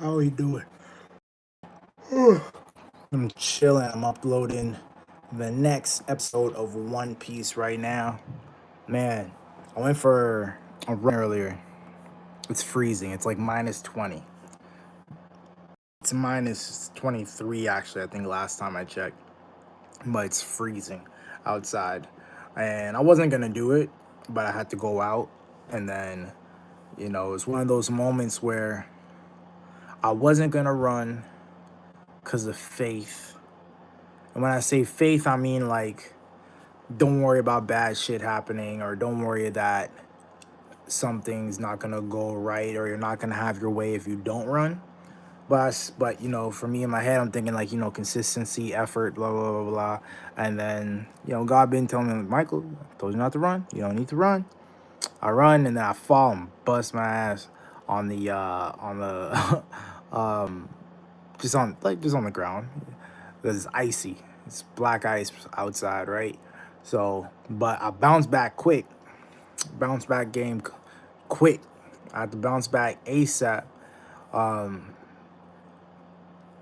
How we doing? I'm chilling. I'm uploading the next episode of One Piece right now. Man, I went for a run earlier. It's freezing. It's like minus 20. It's minus 23 actually, I think last time I checked. But it's freezing outside. And I wasn't going to do it, but I had to go out. And then, it's one of those moments where I wasn't going to run because of faith. And when I say faith, I mean like, don't worry about bad shit happening, or don't worry that something's not gonna go right, or you're not gonna have your way if you don't run. But for me in my head, I'm thinking like, consistency, effort, blah blah blah blah. And then God been telling me, Michael, I told you not to run. You don't need to run. I run and then I fall and bust my ass on the um just on the ground because it's icy. It's black ice outside, right? So, but I bounced back quick. Bounce back game quick. I had to bounce back ASAP. Um,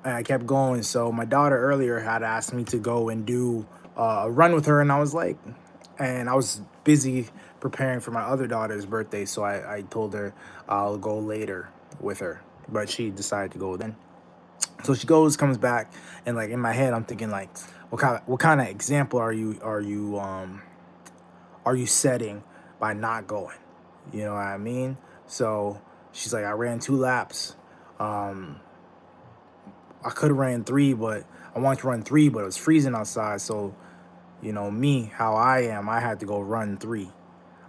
and I kept going. So my daughter earlier had asked me to go and do a run with her, and I was like, and I was busy preparing for my other daughter's birthday, so I told her I'll go later with her, but she decided to go then. So she goes, comes back, and like in my head, I'm thinking like, what kind of example are you setting by not going? You know what I mean? So she's like, I ran 2 laps. I could have ran three, but I wanted to run three, but it was freezing outside. So, me, how I am, I had to go run three.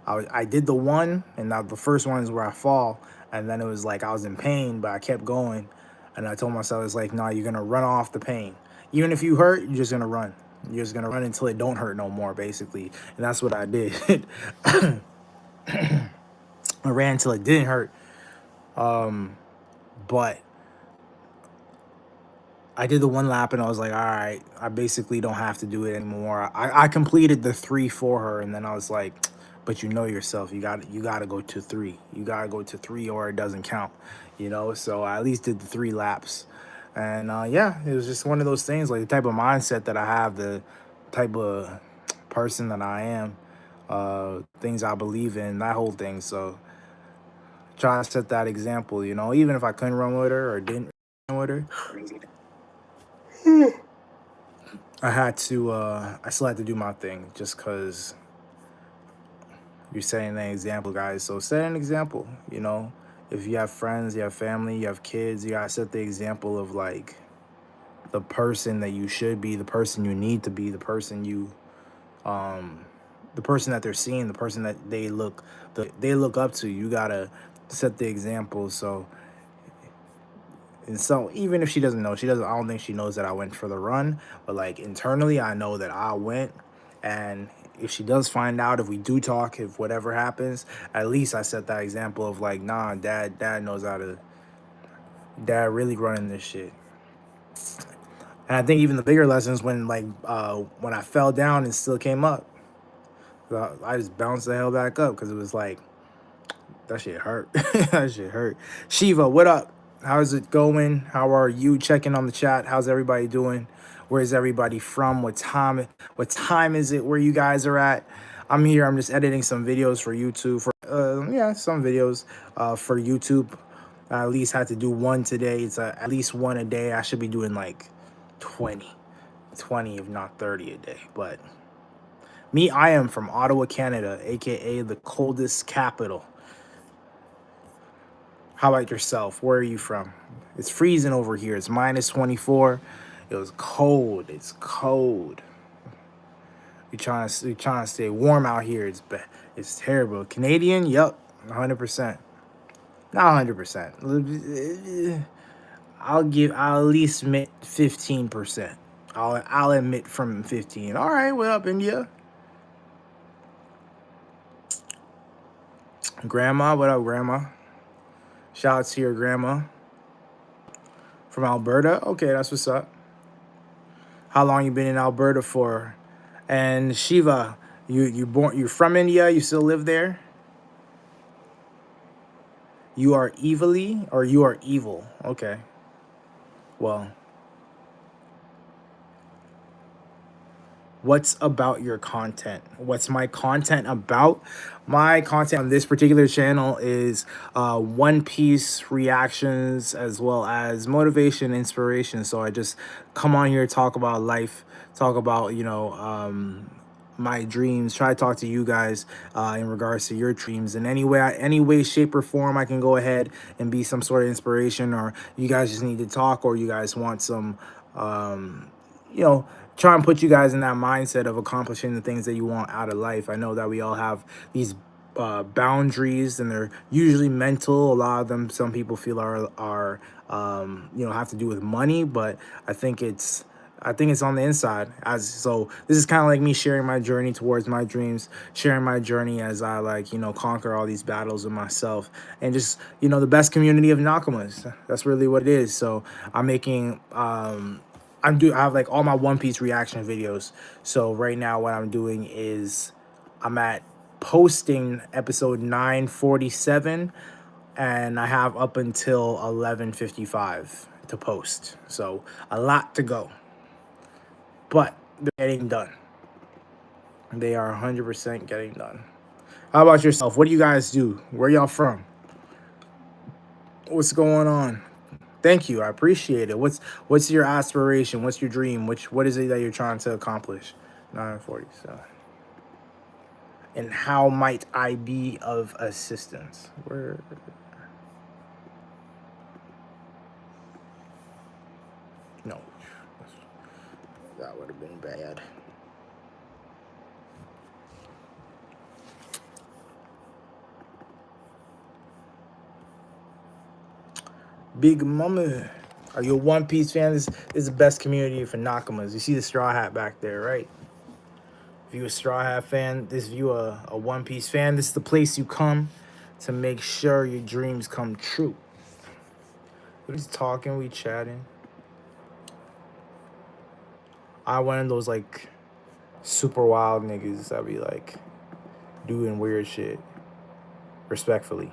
I did the one, and now the first one is where I fall, and then it was like I was in pain, but I kept going, and I told myself, it's like, no, you're gonna run off the pain. Even if you hurt, you're just gonna run. You're just gonna run until it don't hurt no more, basically, and that's what I did. I ran until it didn't hurt, but I did the 1 lap, and I was like, all right, I basically don't have to do it anymore. I completed the 3 for her, and then I was like, but you know yourself, you gotta go to 3. You gotta go to 3 or it doesn't count, So I at least did the 3 laps. And yeah, it was just one of those things, like the type of mindset that I have, the type of person that I am, things I believe in, that whole thing. So try to set that example, even if I couldn't run with her or didn't run with her, I still had to do my thing just because you're setting an example, guys. So set an example. If you have friends, you have family, you have kids, you gotta set the example of like the person that you should be, the person you need to be, the person that they're seeing, the person that they look up to. You gotta set the example. So even if she doesn't know, I don't think she knows that I went for the run, but like internally, I know that I went. And if she does find out, if we do talk, if whatever happens, at least I set that example of like, nah, dad knows dad really running this shit. And I think even the bigger lessons when I fell down and still came up, I just bounced the hell back up because it was like, that shit hurt. That shit hurt. Shiva, what up? How's it going? How are you? Checking on the chat. How's everybody doing? Where's everybody from? What time is it where you guys are at? I'm here. I'm just editing some videos for YouTube. Some videos for YouTube. I at least had to do one today. It's at least one a day. I should be doing like 20, if not 30 a day. But me, I am from Ottawa, Canada, aka the coldest capital. How about yourself? Where are you from? It's freezing over here. It's minus 24. It was cold. It's cold. We trying to stay warm out here. It's terrible. Canadian? Yup, 100%. Not 100%. I'll at least admit 15%. I'll admit from 15. All right, what up, India? Grandma, what up, Grandma? Shouts to your grandma. From Alberta? Okay, that's what's up. How long you been in Alberta for? And Shiva, you're from India? You still live there? You are evilly, or you are evil. Okay. Well, what's about your content? What's my content about? My content on this particular channel is One Piece reactions, as well as motivation, inspiration. So I just come on here, talk about life, talk about, my dreams, try to talk to you guys in regards to your dreams in any way, shape, or form. I can go ahead and be some sort of inspiration, or you guys just need to talk, or you guys want some you know, try and put you guys in that mindset of accomplishing the things that you want out of life. I know that we all have these boundaries, and they're usually mental. A lot of them, some people feel are have to do with money, but I think it's on the inside. As so, this is kind of like me sharing my journey towards my dreams, sharing my journey as I conquer all these battles with myself, and just the best community of Nakamas. That's really what it is. So I'm making I have like all my One Piece reaction videos. So right now what I'm doing is I'm at posting episode 947, and I have up until 11:55 to post. So a lot to go. But they're getting done. They are 100% getting done. How about yourself? What do you guys do? Where y'all from? What's going on? Thank you. I appreciate it. What's your aspiration? What's your dream? What is it that you're trying to accomplish? 947. And how might I be of assistance? Where? No. That would have been bad. Big Mama. Are you a One Piece fan? This is the best community for Nakamas. You see the straw hat back there, right? If you're a straw hat fan, if you a One Piece fan, this is the place you come to make sure your dreams come true. We're just talking, we chatting. I one of those like super wild niggas that be like doing weird shit. Respectfully.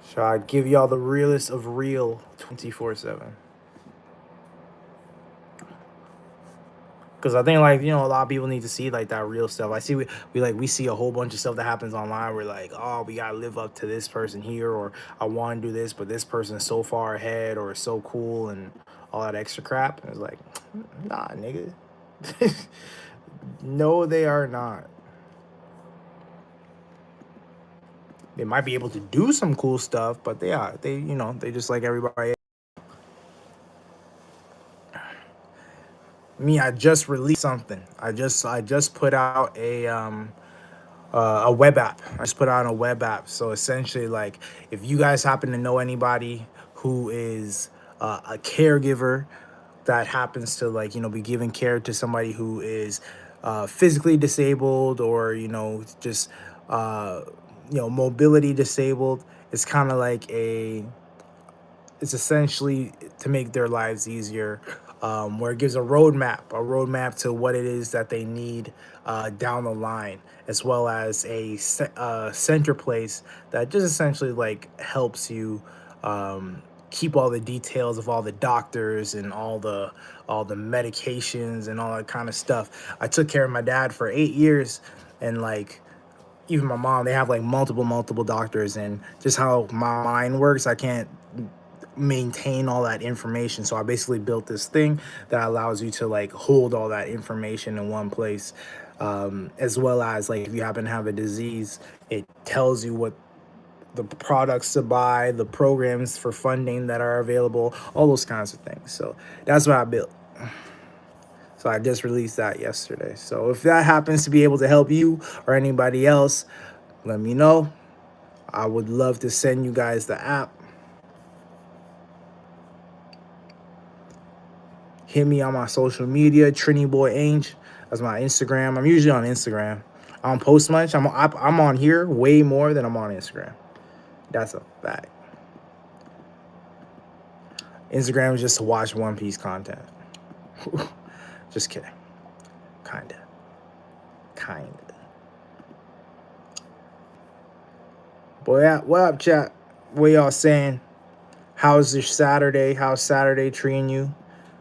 Shall I give y'all the realest of real 24/7? Because I think a lot of people need to see like that real stuff. I see we see a whole bunch of stuff that happens online. We're like, oh, we gotta live up to this person here, or I want to do this, but this person is so far ahead or so cool and all that extra crap. And it's like, nah, nigga. No, they are not. They might be able to do some cool stuff, but they just like everybody. Me, I just released something. I just put out a web app. I just put out a web app. So essentially, like, if you guys happen to know anybody who is a caregiver that happens to be giving care to somebody who is physically disabled, or just mobility disabled, it's kind of like it's essentially to make their lives easier, where it gives a roadmap to what it is that they need down the line, as well as a center place that just essentially like helps you keep all the details of all the doctors and all the medications and all that kind of stuff. I took care of my dad for 8 years, and like even my mom, they have like multiple doctors, and just how my mind works, I can't maintain all that information. So I basically built this thing that allows you to like hold all that information in one place, as well as like if you happen to have a disease, it tells you what the products to buy, the programs for funding that are available, all those kinds of things. So that's what I built. So I just released that yesterday. So if that happens to be able to help you or anybody else, let me know. I would love to send you guys the app. Hit me on my social media, triniboiange. That's my Instagram. I'm usually on Instagram. I don't post much. I'm on here way more than I'm on Instagram. That's a fact. Instagram is just to watch One Piece content. Just kidding. Kinda. Boy, yeah, what up, chat? What y'all saying? How's your Saturday? How's Saturday treating you?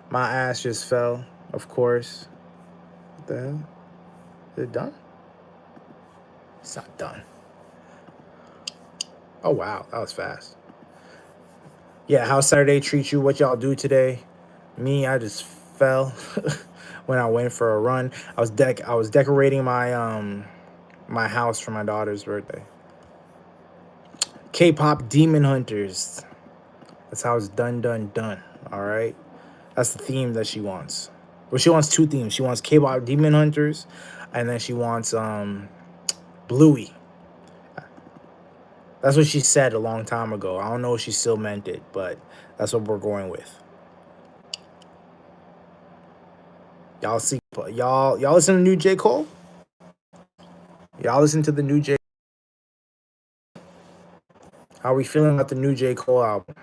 My ass just fell, of course. What the hell? Is it done? It's not done. Oh wow, that was fast. Yeah, how Saturday treat you? What y'all do today? Me, I just fell when I went for a run. I was decorating my house for my daughter's birthday. K-pop Demon Hunters. That's how it's done. All right. That's the theme that she wants. Well, she wants two themes. She wants K-pop Demon Hunters, and then she wants Bluey. That's what she said a long time ago. I don't know if she still meant it, but that's what we're going with. Y'all see, y'all listen to new J Cole. Y'all listen to the new J. How are we feeling about the new J Cole album?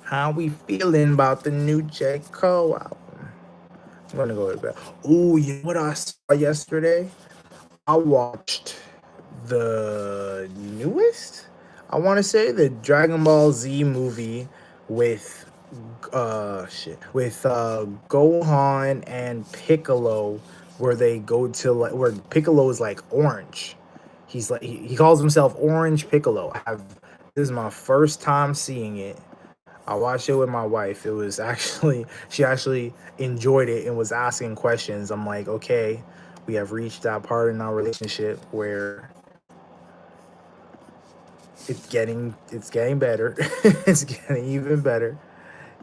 How we feeling about the new J Cole album? I'm gonna go with that. Ooh, you know what I saw yesterday? I watched the newest, I want to say, the Dragon Ball Z movie with Gohan and Piccolo, where they go to, like, where Piccolo is like orange. He's like, he calls himself Orange Piccolo. This is my first time seeing it. I watched it with my wife. It was actually, she actually enjoyed it and was asking questions. I'm like, okay, we have reached that part in our relationship where it's getting better. It's getting even better.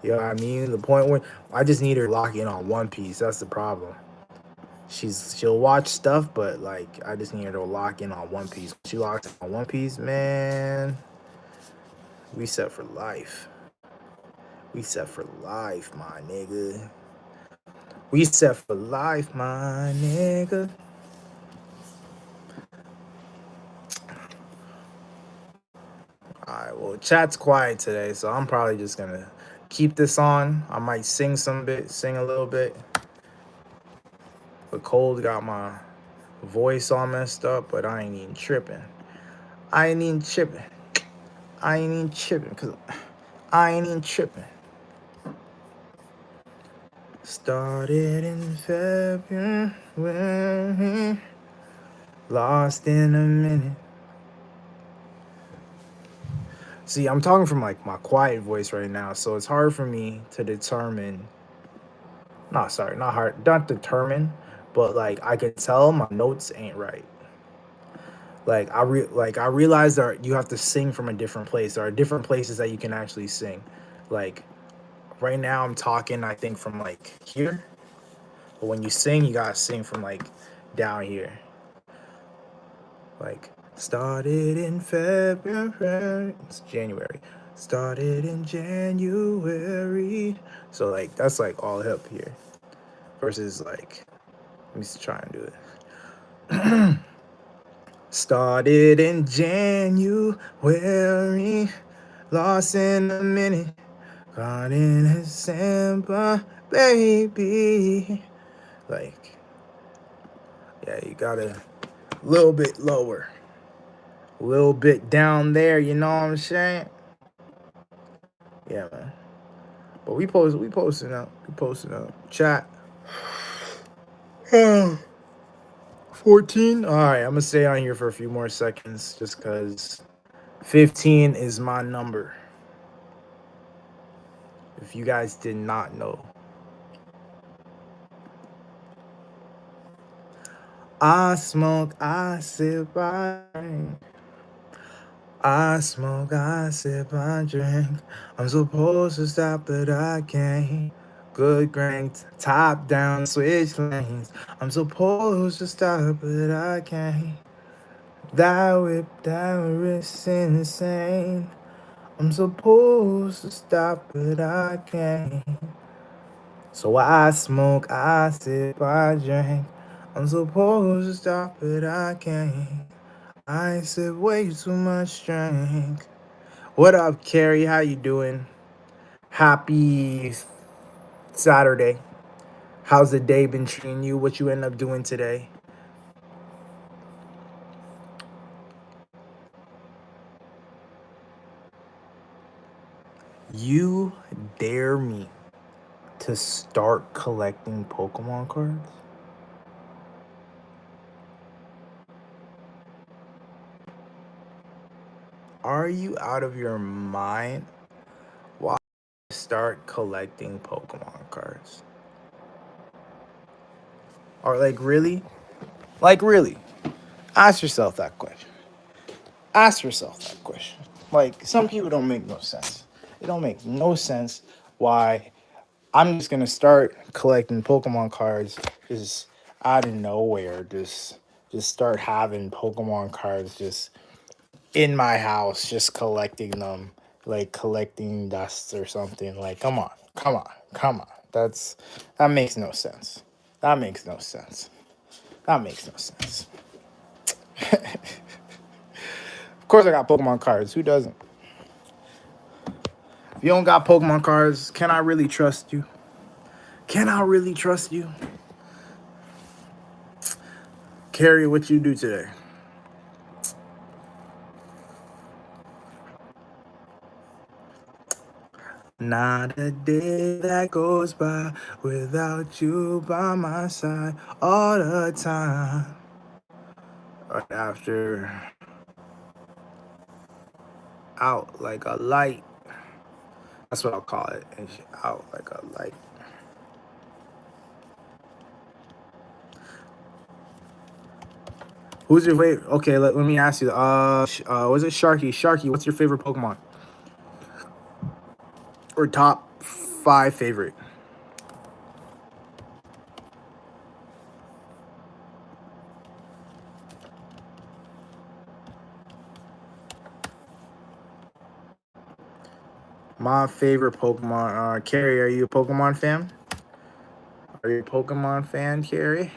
You know what I mean? The point where I just need her to lock in on One Piece. That's the problem. She'll watch stuff, but like I just need her to lock in on One Piece. She locks in on One Piece, man. We set for life. We set for life, my nigga. We set for life, my nigga. Alright, well, chat's quiet today, so I'm probably just gonna keep this on. I might sing a little bit. The cold got my voice all messed up, but I ain't even tripping. I ain't even tripping. I ain't even tripping, cause I ain't even tripping. Started in February, lost in a minute. See, I'm talking from like my quiet voice right now, so it's hard for me to determine. Not sorry, not hard, not determine, but like I can tell my notes ain't right. I realize that you have to sing from a different place. There are different places that you can actually sing. Like right now, I'm talking, I think, from like here, but when you sing, you gotta sing from like down here. Like started in February, it's January. Started in January. So like that's like all up here. Versus like, let me just try and do it. Started in January, lost in a minute, caught in December, baby. Like, yeah, you gotta a little bit lower, a little bit down there. You know what I'm saying? Yeah, man. But we posting up, Chat. 14. All right, I'm gonna stay on here for a few more seconds, just cause 15 is my number. If you guys did not know. I smoke, I sip, I drink. I smoke, I sip, I drink. I'm supposed to stop, but I can't. Good grain, top down, switch lanes. I'm supposed to stop, but I can't. That wrist insane. I'm supposed to stop, but I can't. So I smoke, I sip, I drink. I'm supposed to stop, but I can't. I sip way too much drink. What up, Carrie? How you doing? Happy Saturday. How's the day been treating you? What you end up doing today? You dare me to start collecting Pokemon cards? Are you out of your mind? Why start collecting Pokemon cards? Or like really? Like really? Ask yourself that question. Ask yourself that question. Like some people don't make no sense. It don't make no sense why I'm just gonna start collecting Pokemon cards just out of nowhere. Just start having Pokemon cards just in my house, just collecting them, like collecting dust or something. Like, come on, come on, come on. That makes no sense. That makes no sense. That makes no sense. Of course, I got Pokemon cards. Who doesn't? If you don't got Pokemon cards, can I really trust you? Can I really trust you? Carry what you do today. Not a day that goes by without you by my side all the time. Right after, out like a light. That's what I'll call it. Out like a light. Who's your favorite? Okay, let me ask you. Was it Sharky? Sharky, what's your favorite Pokemon? Or top 5 favorite? My favorite Pokemon. Carrie, are you a Pokemon fan? Are you a Pokemon fan, Carrie?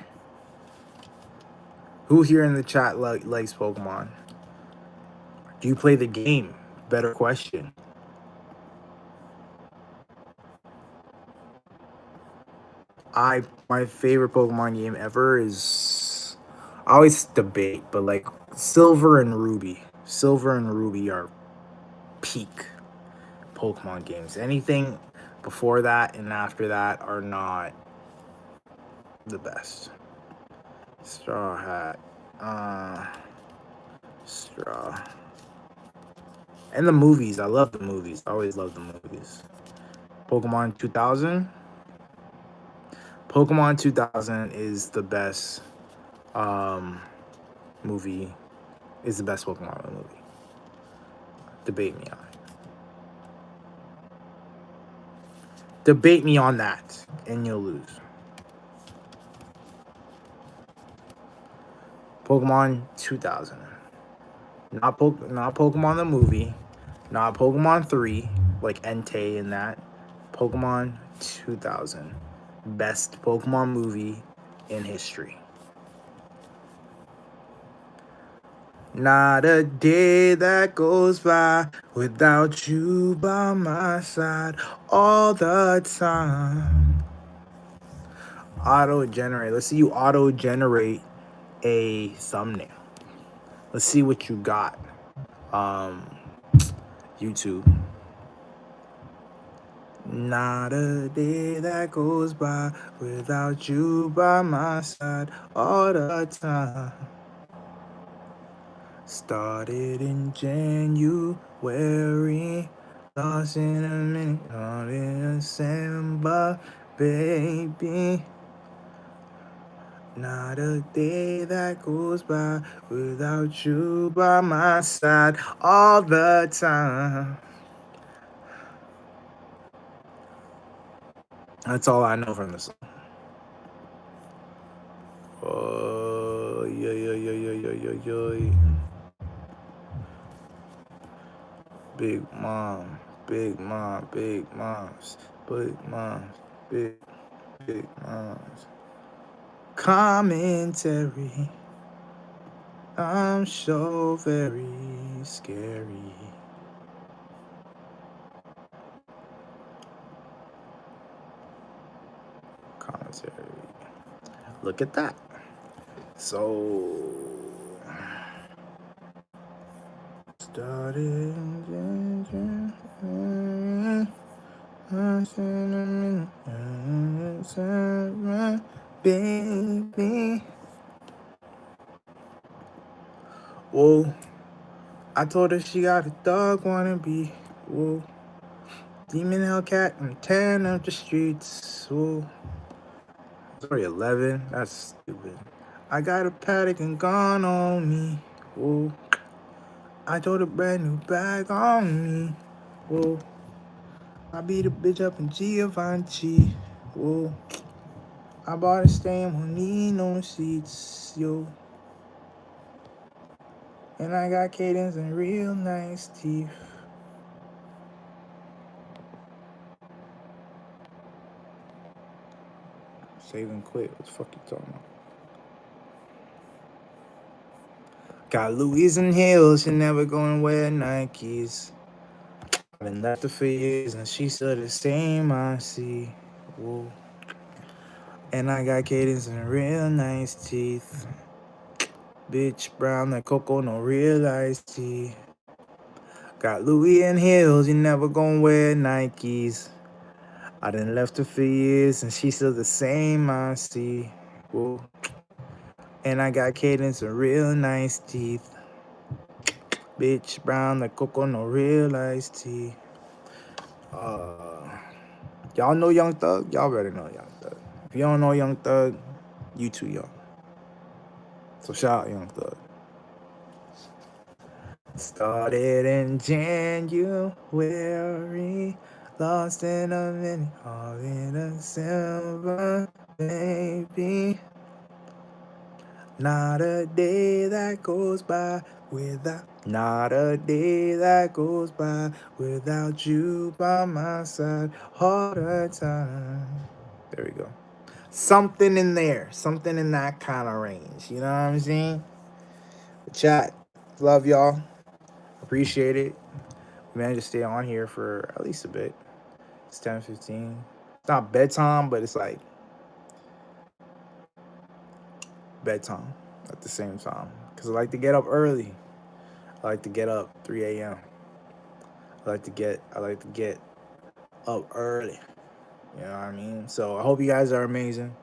Who here in the chat likes Pokemon? Do you play the game? Better question. My favorite Pokemon game ever is, I always debate, but like Silver and Ruby. Silver and Ruby are peak Pokemon games. Anything before that and after that are not the best. Straw Hat. Straw. And the movies. I love the movies. I always love the movies. Pokemon 2000. Pokemon 2000 is the best movie. Is the best Pokemon movie. Debate me on it. Debate me on that, and you'll lose. Pokemon 2000. Not Pokemon the movie. Not Pokemon 3, like Entei and that. Pokemon 2000. Best Pokemon movie in history. Not a day that goes by without you by my side all the time. Auto generate. Let's see you auto generate a thumbnail. Let's see what you got. YouTube. Not a day that goes by without you by my side all the time. Started in January, lost in a minute, all in December, baby. Not a day that goes by without you by my side all the time. That's all I know from this song. Oh, yeah, yeah, yeah, yeah, yeah, yeah, yeah. Big mom, big mom, big moms, big moms, big moms. Commentary. I'm so very scary. Commentary. Look at that. So started baby. Whoa. I told her she got a dog wanna be. Whoa. Demon Hellcat, I'm tearing up the streets. Whoa. It's already 11. That's stupid. I got a paddock and gone on me. Whoa. I told a brand new bag on me. Whoa. I beat a bitch up in Giovanni. Whoa. I bought a stain, won't need no seats. Yo. And I got cadence and real nice teeth. Save and quit. What the fuck you talking about? Got Louis and heels, she never going wear Nikes. I've been left her for years and she still the same, I see. Whoa. And I got cadence and real nice teeth. Bitch brown like cocoa, no real iced tea. Got Louis and heels, you never gon' wear Nikes. I done left her for years and she still the same, I see. Whoa. And I got cadence and real nice teeth. Bitch brown like cocoa, no real iced tea. Y'all know Young Thug? Y'all better know Young Thug. If you don't know Young Thug, you too young. So shout out Young Thug. Started in January, lost in a minute, all in a silver, baby. Not a day that goes by without, not a day that goes by without you by my side all the time. There we go. Something in there, something in that kind of range. You know what I'm saying? Chat, love y'all. Appreciate it. We managed to stay on here for at least a bit. It's 10:15. It's not bedtime, but it's like bedtime at the same time. Because I like to get up early. I like to get up 3 a.m. I like to get up early. You know what I mean? So I hope you guys are amazing.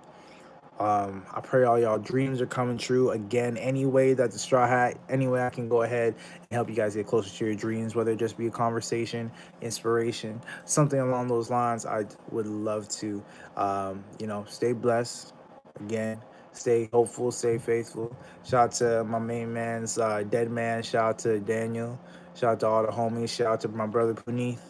I pray all y'all dreams are coming true. Again, any way that the Straw Hat, any way I can go ahead and help you guys get closer to your dreams, whether it just be a conversation, inspiration, something along those lines, I would love to, stay blessed. Again, stay hopeful, stay faithful. Shout out to my main man's Dead Man. Shout out to Daniel. Shout out to all the homies. Shout out to my brother Puneeth.